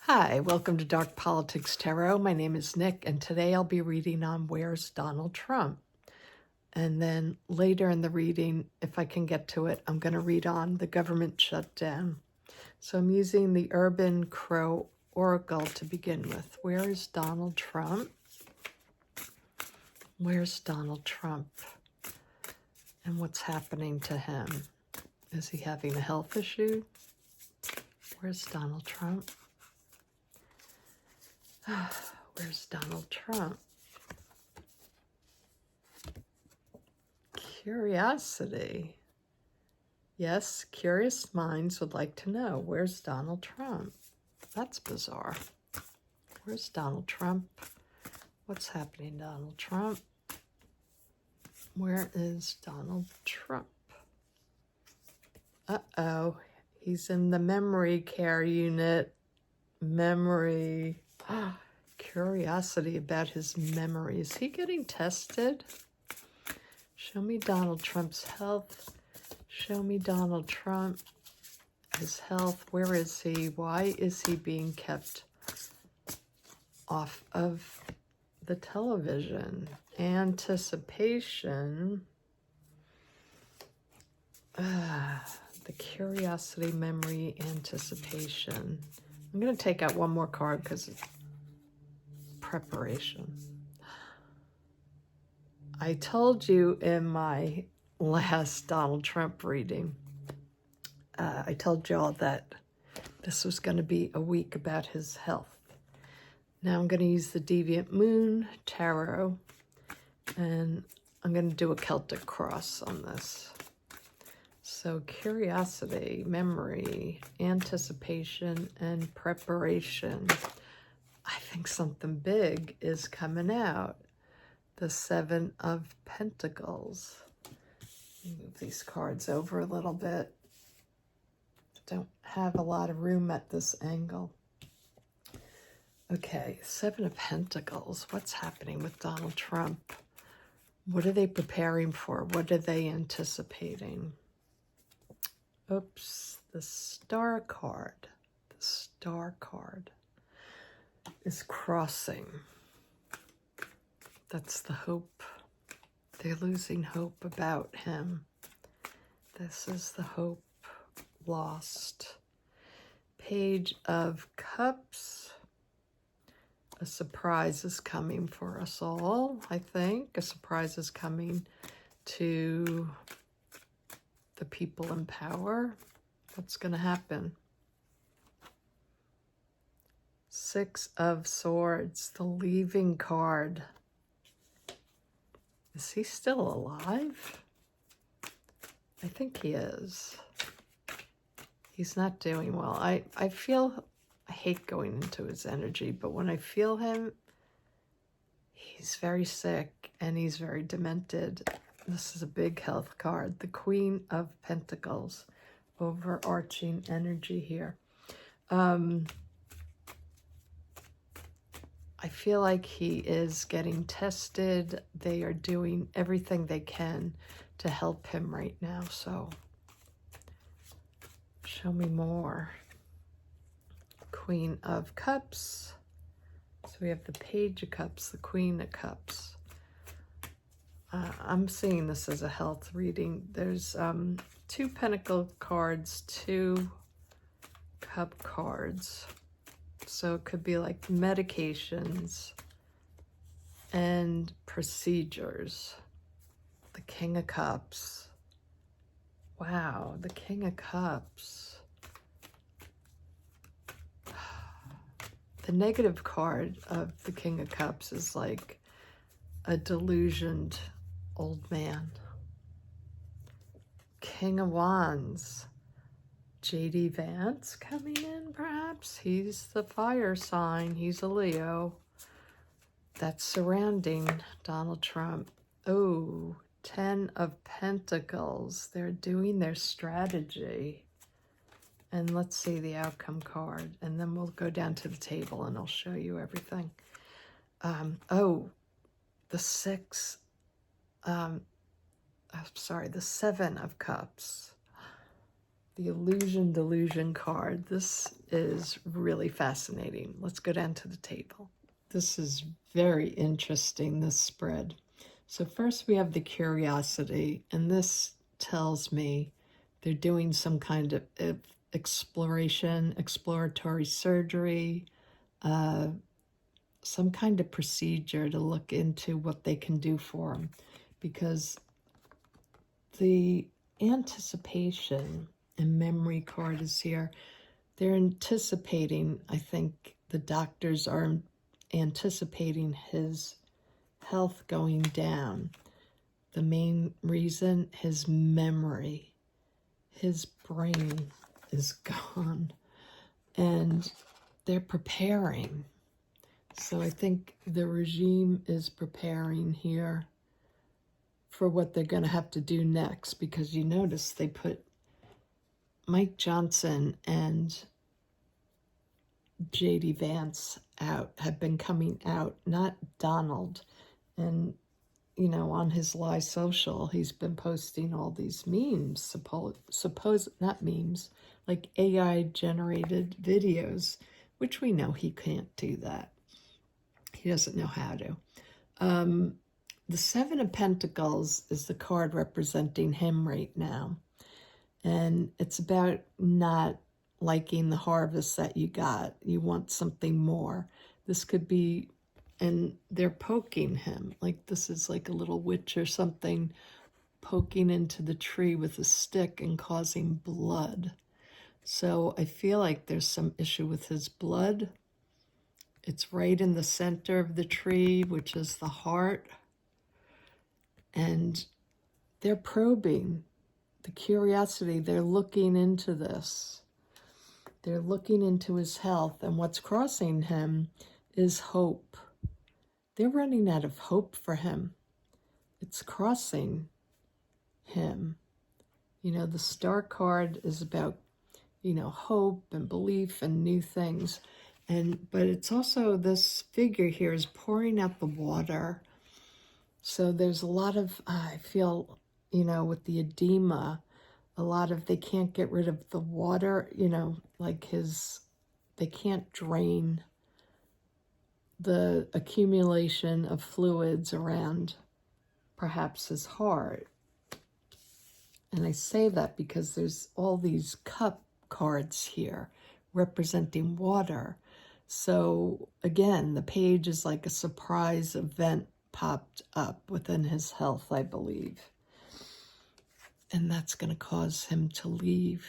Hi, welcome to Dark Politics Tarot. My name is Nick, and today I'll be reading on Where's Donald Trump? And then later in the reading, if I can get to it, I'm going to read on the government shutdown. So I'm using the Urban Crow Oracle to begin with. Where is Donald Trump? Where's Donald Trump? And what's happening to him? Is he having a health issue? Where's Donald Trump? Where's Donald Trump? Curiosity. Yes, curious minds would like to know. Where's Donald Trump? That's bizarre. Where's Donald Trump? What's happening, Donald Trump? Where is Donald Trump? Uh-oh. He's in the memory care unit. Memory. Curiosity about his memory. Is he getting tested? Show me Donald Trump's health. Show me Donald Trump. His health. Where is he? Why is he being kept off of the television? Anticipation. The curiosity, memory, anticipation. I'm going to take out one more card because it's preparation. I told you in my last Donald Trump reading, I told you all that this was going to be a week about his health. Now I'm going to use the Deviant Moon Tarot, and I'm going to do a Celtic cross on this. So curiosity, memory, anticipation, and preparation. I think something big is coming out. The Seven of Pentacles. Move these cards over a little bit. Don't have a lot of room at this angle. Okay, Seven of Pentacles. What's happening with Donald Trump? What are they preparing for? What are they anticipating? Oops, the Star card. The Star card is crossing. That's the hope. They're losing hope about him. This is the hope lost. Page of Cups. A surprise is coming for us all, I think. A surprise is coming to the people in power. What's going to happen? Six of Swords, the leaving card. Is he still alive? I think he is. He's not doing well. I hate going into his energy, but when I feel him, he's very sick and he's very demented. This is a big health card. The Queen of Pentacles. Overarching energy here. I feel like he is getting tested. They are doing everything they can to help him right now. So show me more. Queen of Cups. So we have the Page of Cups, the Queen of Cups. I'm seeing this as a health reading. There's two Pentacle cards, two Cup cards. So it could be like medications and procedures. The King of Cups. Wow, the King of Cups. The negative card of the King of Cups is like a delusioned old man. King of Wands. J.D. Vance coming in, perhaps? He's the fire sign. He's a Leo. That's surrounding Donald Trump. Oh, 10 of Pentacles. They're doing their strategy. And let's see the outcome card. And then we'll go down to the table and I'll show you everything. Oh, the the 7 of Cups. The Illusion Delusion card. This is really fascinating. Let's go down to the table. This is very interesting, this spread. So first we have the Curiosity, and this tells me they're doing some kind of exploratory surgery, some kind of procedure to look into what they can do for him, because the anticipation and memory card is here. They're anticipating, I think the doctors are anticipating his health going down. The main reason, his memory, his brain is gone, and they're preparing. So I think the regime is preparing here for what they're going to have to do next, because you notice they put Mike Johnson and J.D. Vance out, have been coming out, not Donald. And, you know, on his live social, he's been posting all these memes, not memes, like AI-generated videos, which we know he can't do that. He doesn't know how to. The Seven of Pentacles is the card representing him right now. And it's about not liking the harvest that you got. You want something more. This could be, and they're poking him. Like this is like a little witch or something poking into the tree with a stick and causing blood. So I feel like there's some issue with his blood. It's right in the center of the tree, which is the heart. And they're probing the curiosity. They're looking into this. They're looking into his health. And what's crossing him is hope. They're running out of hope for him. It's crossing him. You know, the Star card is about, you know, hope and belief and new things. But it's also, this figure here is pouring out the water. So there's a lot of, I feel, you know, with the edema, a lot of, they can't get rid of the water, you know, like they can't drain the accumulation of fluids around perhaps his heart. And I say that because there's all these cup cards here representing water. So again, the page is like a surprise event popped up within his health, I believe. And that's going to cause him to leave,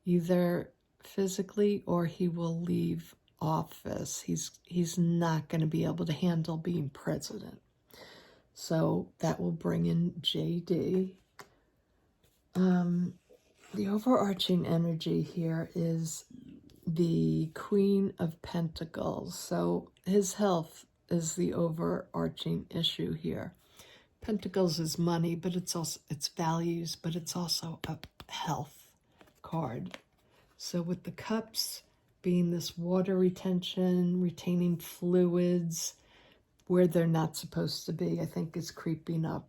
either physically or he will leave office. He's not going to be able to handle being president. So that will bring in JD. The overarching energy here is the Queen of Pentacles. So his health is the overarching issue here. Pentacles is money, but it's also, it's values, but it's also a health card. So with the cups being this water retention, retaining fluids where they're not supposed to be, I think is creeping up.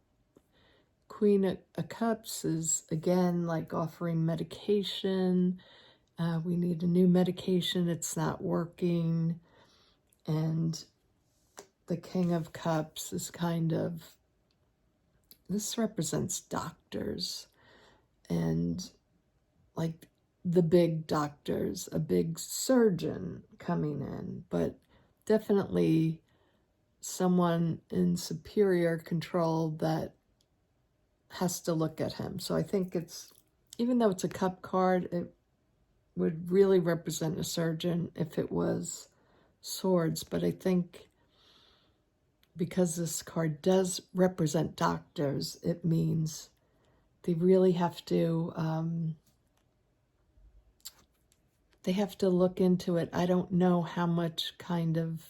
Queen of Cups is, again, like offering medication. We need a new medication. It's not working. And the King of Cups is kind of, this represents doctors and like the big doctors, a big surgeon coming in, but definitely someone in superior control that has to look at him. So I think it's, even though it's a cup card, it would really represent a surgeon if it was swords. But I think because this card does represent doctors, it means they really have to, they have to look into it. I don't know how much kind of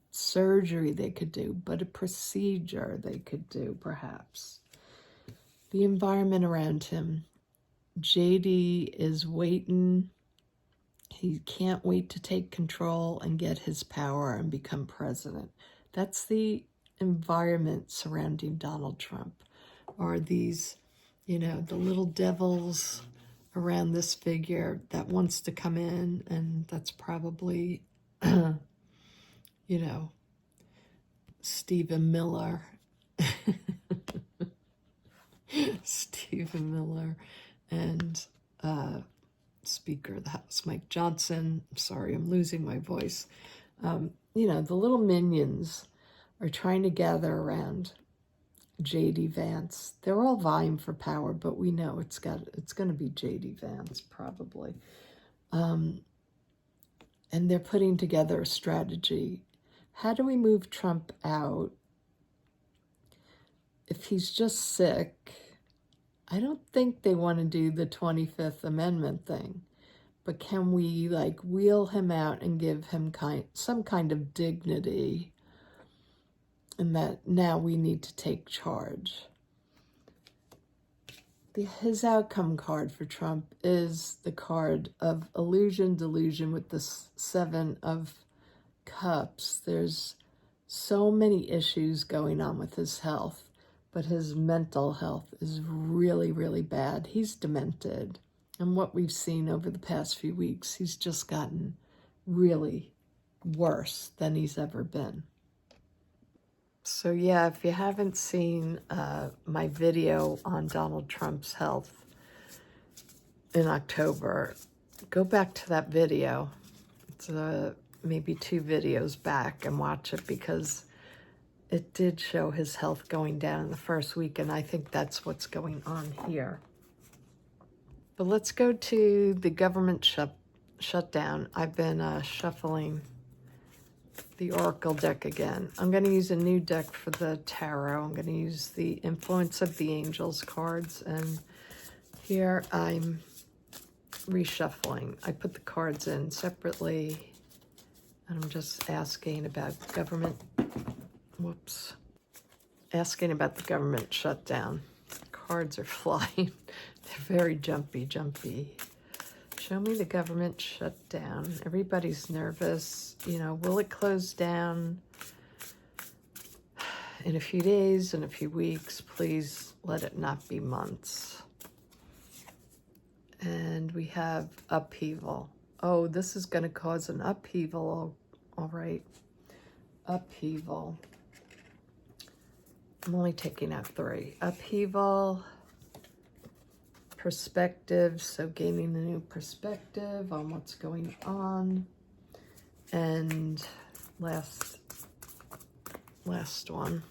surgery they could do, but a procedure they could do, perhaps. The environment around him. JD is waiting. He can't wait to take control and get his power and become president. That's the environment surrounding Donald Trump. Are these, you know, the little devils around this figure that wants to come in, and that's probably, you know, Stephen Miller. Stephen Miller and Speaker of the House, Mike Johnson. I'm sorry, I'm losing my voice. You know, the little minions are trying to gather around J.D. Vance. They're all vying for power, but we know it's going to be J.D. Vance probably. And they're putting together a strategy. How do we move Trump out? If he's just sick, I don't think they want to do the 25th Amendment thing. But can we, like, wheel him out and give him some kind of dignity, and that now we need to take charge? His outcome card for Trump is the card of illusion, delusion with the 7 of Cups. There's so many issues going on with his health, but his mental health is really, really bad. He's demented. And what we've seen over the past few weeks, he's just gotten really worse than he's ever been. So yeah, if you haven't seen my video on Donald Trump's health in October, go back to that video. It's maybe 2 videos back and watch it, because it did show his health going down in the first week, and I think that's what's going on here. But let's go to the government shutdown. I've been shuffling the Oracle deck again. I'm going to use a new deck for the tarot. I'm going to use the Influence of the Angels cards, and here I'm reshuffling. I put the cards in separately, and I'm just asking about government, asking about the government shutdown. Cards are flying. They're very jumpy. Show me the government shutdown. Everybody's nervous. You know, will it close down in a few days, in a few weeks? Please let it not be months. And we have upheaval. Oh, this is going to cause an upheaval. All right. Upheaval. I'm only taking out 3. Upheaval. Perspective, so gaining a new perspective on what's going on. And last one,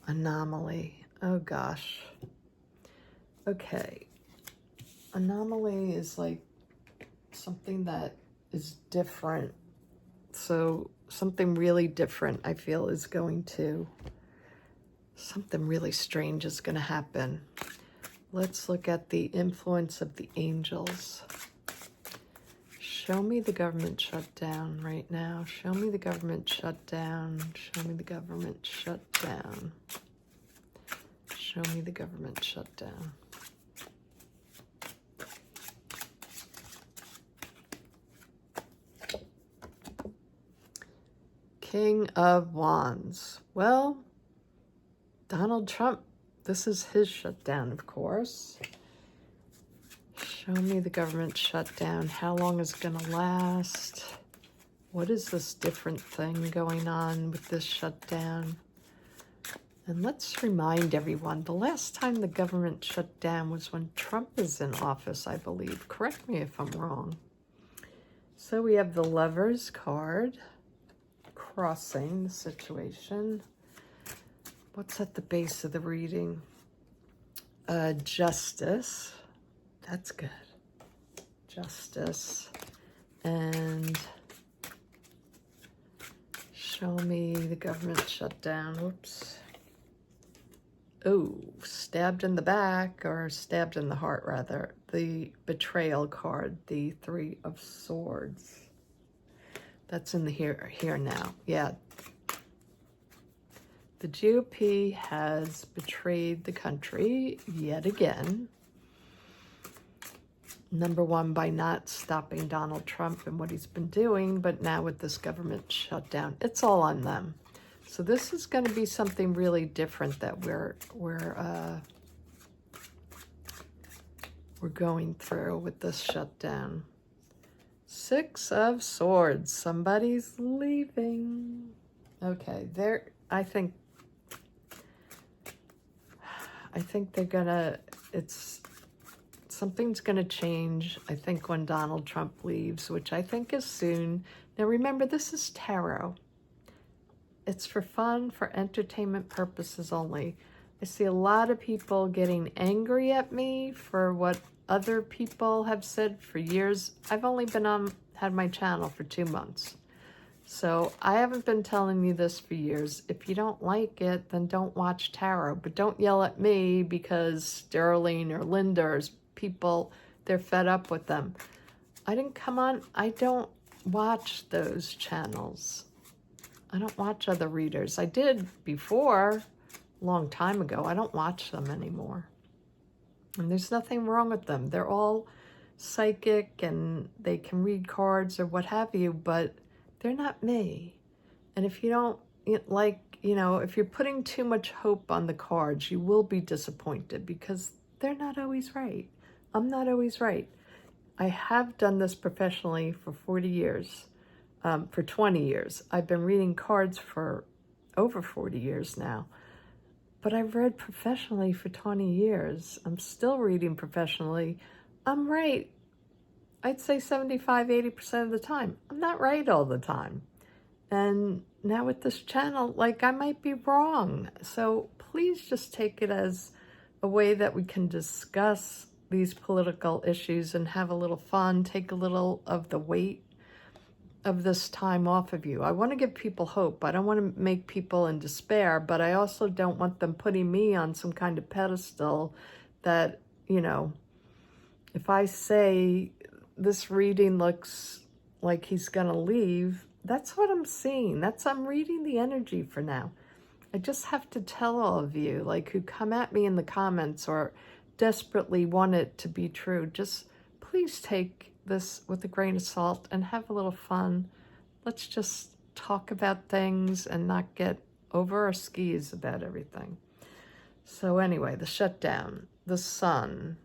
anomaly. Oh gosh. Okay, anomaly is like something that is different. So something really different, I feel, is going to, something really strange is going to happen. Let's look at the influence of the angels. Show me the government shutdown right now. Show me the government shutdown. Show me the government shutdown. Show me the government shutdown. King of Wands. Well, Donald Trump, this is his shutdown, of course. Show me the government shutdown. How long is it going to last? What is this different thing going on with this shutdown? And let's remind everyone, the last time the government shut down was when Trump was in office, I believe. Correct me if I'm wrong. So we have the Lovers card, crossing the situation. What's at the base of the reading? Justice. That's good. Justice. And show me the government shutdown. Whoops. Oh, stabbed in the back, or stabbed in the heart, rather. The betrayal card, the 3 of Swords. That's in the here now. Yeah. The GOP has betrayed the country yet again. Number 1, by not stopping Donald Trump and what he's been doing, but now with this government shutdown, it's all on them. So this is going to be something really different that we're we're going through with this shutdown. 6 of Swords. Somebody's leaving. Okay, I think they're gonna, something's gonna change, I think, when Donald Trump leaves, which I think is soon. Now remember, this is tarot. It's for fun, for entertainment purposes only. I see a lot of people getting angry at me for what other people have said for years. I've only had my channel for 2 months. So I haven't been telling you this for years. If you don't like it, then don't watch tarot. But don't yell at me because Sterling or Linda or people, they're fed up with them. I don't watch those channels. I don't watch other readers. I did before, a long time ago. I don't watch them anymore. And there's nothing wrong with them. They're all psychic and they can read cards or what have you, but they're not me. And if you don't if you're putting too much hope on the cards, you will be disappointed because they're not always right. I'm not always right. I have done this professionally for 40 years. For 20 years. I've been reading cards for over 40 years now. But I've read professionally for 20 years. I'm still reading professionally. I'm right. I'd say 75, 80% of the time. I'm not right all the time. And now with this channel, I might be wrong. So please just take it as a way that we can discuss these political issues and have a little fun, take a little of the weight of this time off of you. I want to give people hope. I don't want to make people in despair, but I also don't want them putting me on some kind of pedestal that, if I say this reading looks like he's going to leave, that's what I'm seeing. I'm reading the energy for now. I just have to tell all of you, who come at me in the comments or desperately want it to be true, just please take this with a grain of salt and have a little fun. Let's just talk about things and not get over our skis about everything. So anyway, the shutdown, the sun.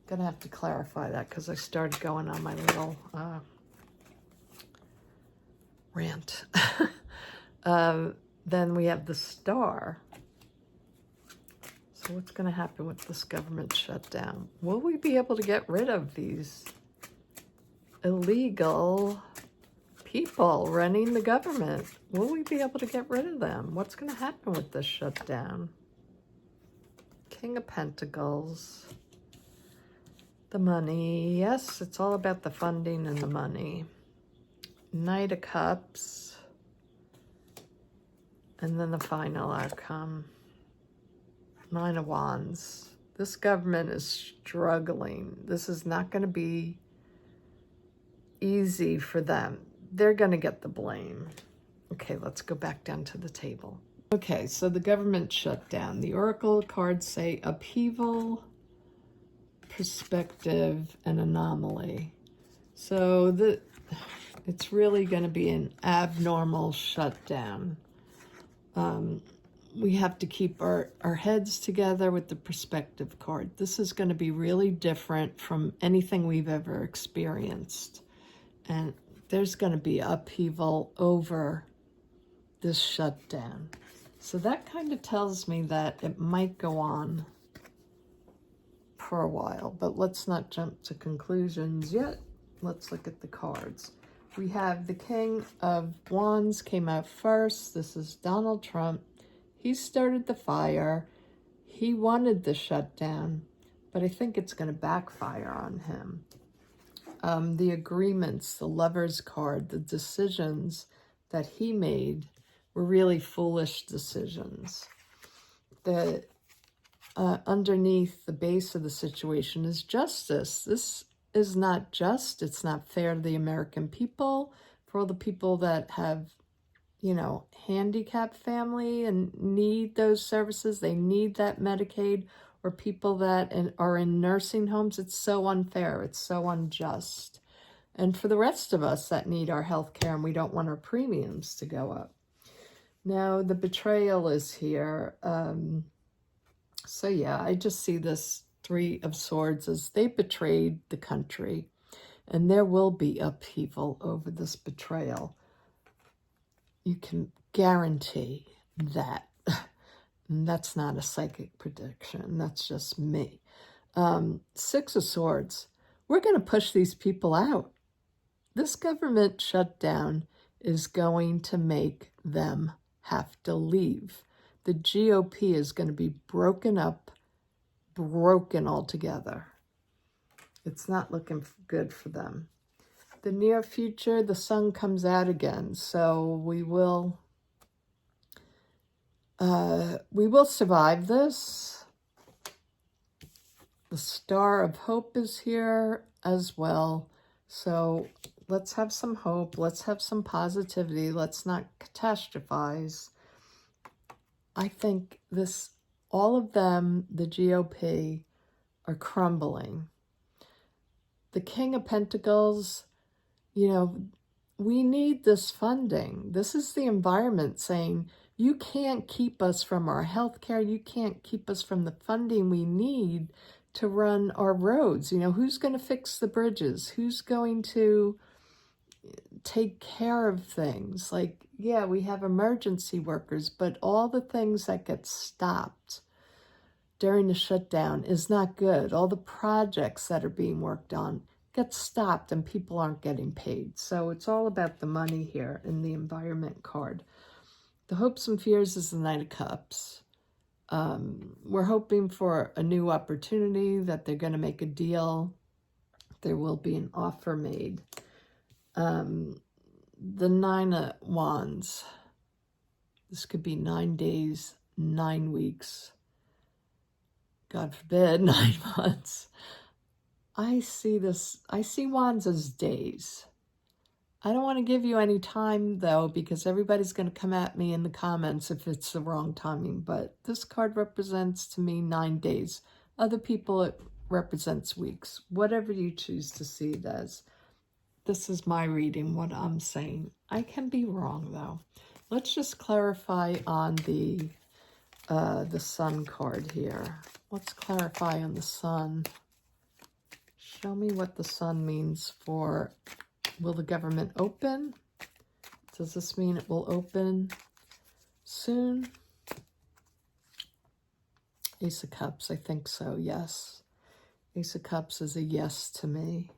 Gonna have to clarify that because I started going on my little rant. Then we have the star. So what's going to happen with this government shutdown? Will we be able to get rid of these illegal people running the government? Will we be able to get rid of them? What's going to happen with this shutdown? King of Pentacles. The money. Yes, it's all about the funding and the money. Knight of Cups. And then the final outcome. 9 of Wands. This government is struggling. This is not going to be easy for them. They're going to get the blame. Okay, let's go back down to the table. Okay, so the government shutdown. The Oracle cards say upheaval, perspective, and anomaly. So it's really going to be an abnormal shutdown. We have to keep our heads together with the perspective card. This is going to be really different from anything we've ever experienced. And there's going to be upheaval over this shutdown. So that kind of tells me that it might go on for a while. But let's not jump to conclusions yet. Let's look at the cards. We have the King of Wands came out first. This is Donald Trump. He started the fire. He wanted the shutdown, but I think it's going to backfire on him. The agreements, the Lover's card, the decisions that he made were really foolish decisions. Underneath the base of the situation is justice. This is not just. It's not fair to the American people, for all the people that have, handicapped family and need those services. They need that Medicaid, or people that are in nursing homes. It's so unfair. It's so unjust. And for the rest of us that need our health care and we don't want our premiums to go up. Now, the betrayal is here. So yeah, I just see this Three of Swords is they betrayed the country, and there will be upheaval over this betrayal. You can guarantee that. And that's not a psychic prediction. That's just me. Six of Swords. We're going to push these people out. This government shutdown is going to make them have to leave. The GOP is going to be broken up, broken altogether. It's not looking good for them. The near future, the sun comes out again, so we will survive this. The Star of Hope is here as well, so let's have some hope. Let's have some positivity. Let's not catastrophize. I think all of them, the GOP, are crumbling. The King of Pentacles, we need this funding. This is the environment saying, you can't keep us from our health care. You can't keep us from the funding we need to run our roads. Who's going to fix the bridges? Who's going to take care of things? Yeah, we have emergency workers, but all the things that get stopped during the shutdown is not good. All the projects that are being worked on get stopped and people aren't getting paid. So it's all about the money here in the environment card. The hopes and fears is the Knight of Cups. We're hoping for a new opportunity, that they're going to make a deal. There will be an offer made. The Nine of Wands. This could be 9 days, 9 weeks. God forbid, 9 months. I see wands as days. I don't want to give you any time, though, because everybody's going to come at me in the comments if it's the wrong timing. But this card represents, to me, 9 days. Other people, it represents weeks. Whatever you choose to see it as. This is my reading, what I'm saying. I can be wrong, though. Let's just clarify on the Sun card here. Let's clarify on the Sun. Show me what the Sun means for, will the government open? Does this mean it will open soon? Ace of Cups, I think so, yes. Ace of Cups is a yes to me,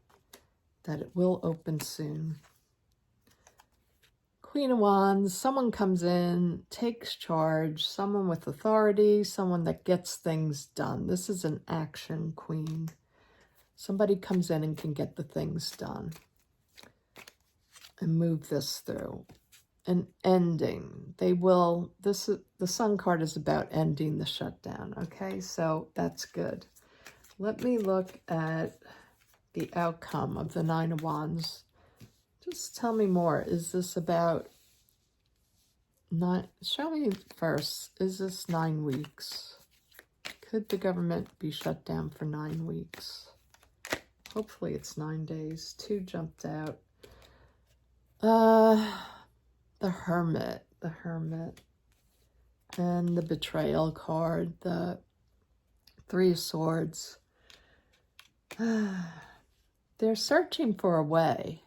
that it will open soon. Queen of Wands, someone comes in, takes charge, someone with authority, someone that gets things done. This is an action queen. Somebody comes in and can get the things done and move this through. An ending. The Sun card is about ending the shutdown, okay? So that's good. Let me look at the outcome of the Nine of Wands. Just tell me more. Is this about show me first, is this 9 weeks? Could the government be shut down for 9 weeks? Hopefully it's 9 days. 2 jumped out. The Hermit. And the Betrayal card. The 3 of Swords. They're searching for a way,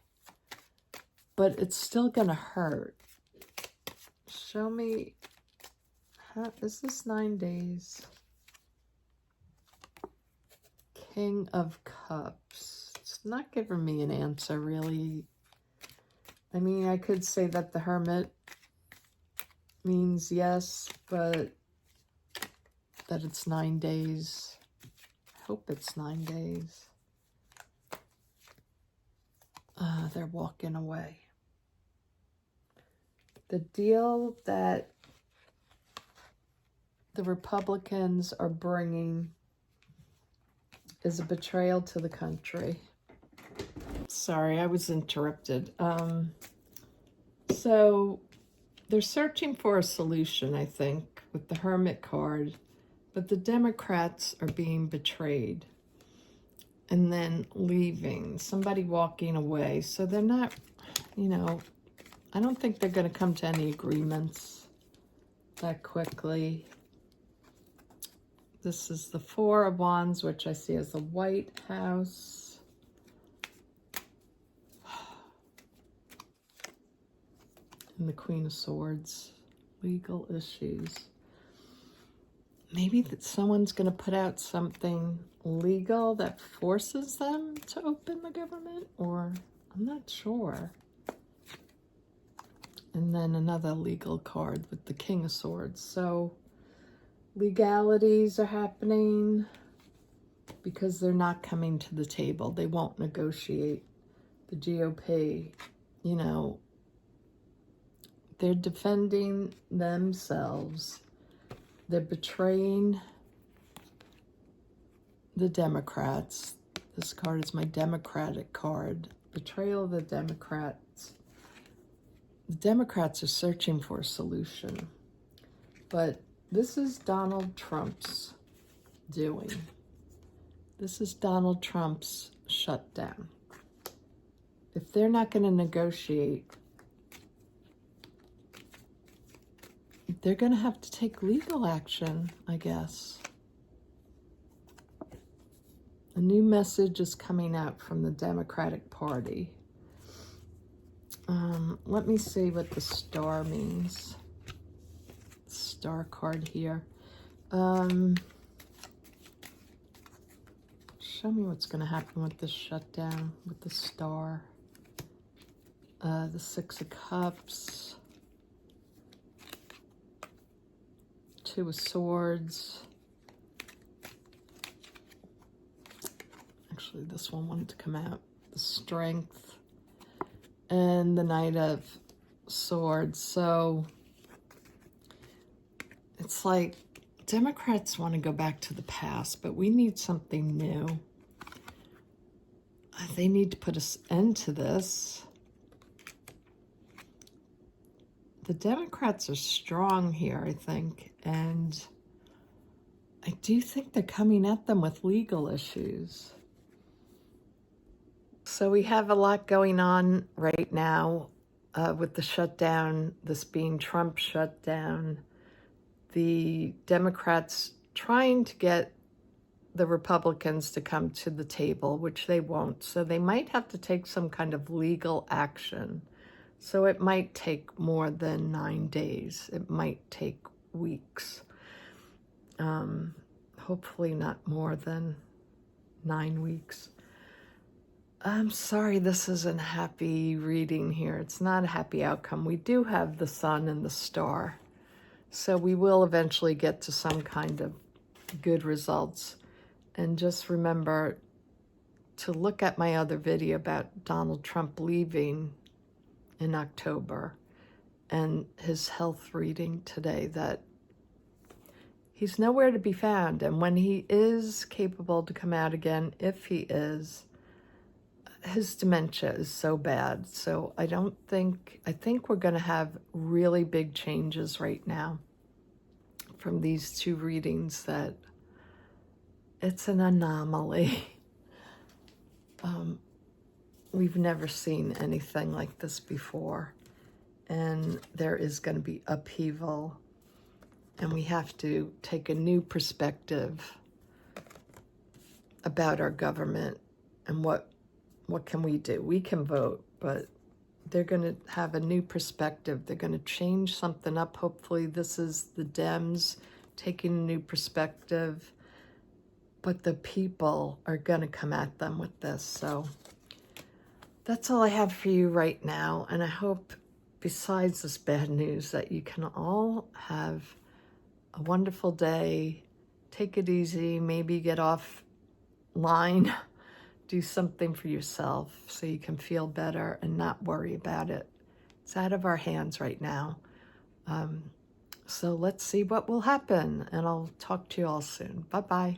but it's still going to hurt. Show me, is this 9 days? King of Cups. It's not giving me an answer, really. I mean, I could say that the Hermit means yes, but that it's 9 days. I hope it's 9 days. They're walking away. The deal that the Republicans are bringing is a betrayal to the country. Sorry, I was interrupted. So they're searching for a solution, I think, with the Hermit card, but the Democrats are being betrayed and then leaving, somebody walking away. So they're not, I don't think they're going to come to any agreements that quickly. This is the Four of Wands, which I see as the White House. And the Queen of Swords. Legal issues. Maybe that someone's going to put out something legal that forces them to open the government, or I'm not sure. And then another legal card with the King of Swords. So legalities are happening because they're not coming to the table. They won't negotiate. The GOP, you know, they're defending themselves. They're betraying the Democrats. This card is my Democratic card. Betrayal of the Democrats. The Democrats are searching for a solution. But this is Donald Trump's doing. This is Donald Trump's shutdown. If they're not going to negotiate, they're going to have to take legal action, I guess. A new message is coming out from the Democratic Party. Let me see what the star means. Star card here. Show me what's going to happen with this shutdown, with the star. The Six of Cups. Two of Swords. Actually, this one wanted to come out. The Strength. And the Knight of Swords. So it's like Democrats want to go back to the past, but we need something new. They need to put an end to this. The Democrats are strong here, I think, and I do think they're coming at them with legal issues. So we have a lot going on right now with the shutdown, this being Trump's shutdown, the Democrats trying to get the Republicans to come to the table, which they won't. So they might have to take some kind of legal action. So it might take more than 9 days. It might take weeks. Hopefully not more than 9 weeks. I'm sorry this isn't a happy reading here. It's not a happy outcome. We do have the sun and the star. So we will eventually get to some kind of good results. And just remember to look at my other video about Donald Trump leaving in October and his health reading today, that he's nowhere to be found. And when he is capable to come out again, if he is, his dementia is so bad. So I think we're going to have really big changes right now from these two readings, that it's an anomaly. We've never seen anything like this before. And there is going to be upheaval. And we have to take a new perspective about our government and what can we do? We can vote, but they're going to have a new perspective. They're going to change something up. Hopefully this is the Dems taking a new perspective, but the people are going to come at them with this. So that's all I have for you right now. And I hope, besides this bad news, that you can all have a wonderful day. Take it easy. Maybe get offline. Do something for yourself so you can feel better and not worry about it. It's out of our hands right now. So let's see what will happen. And I'll talk to you all soon. Bye-bye.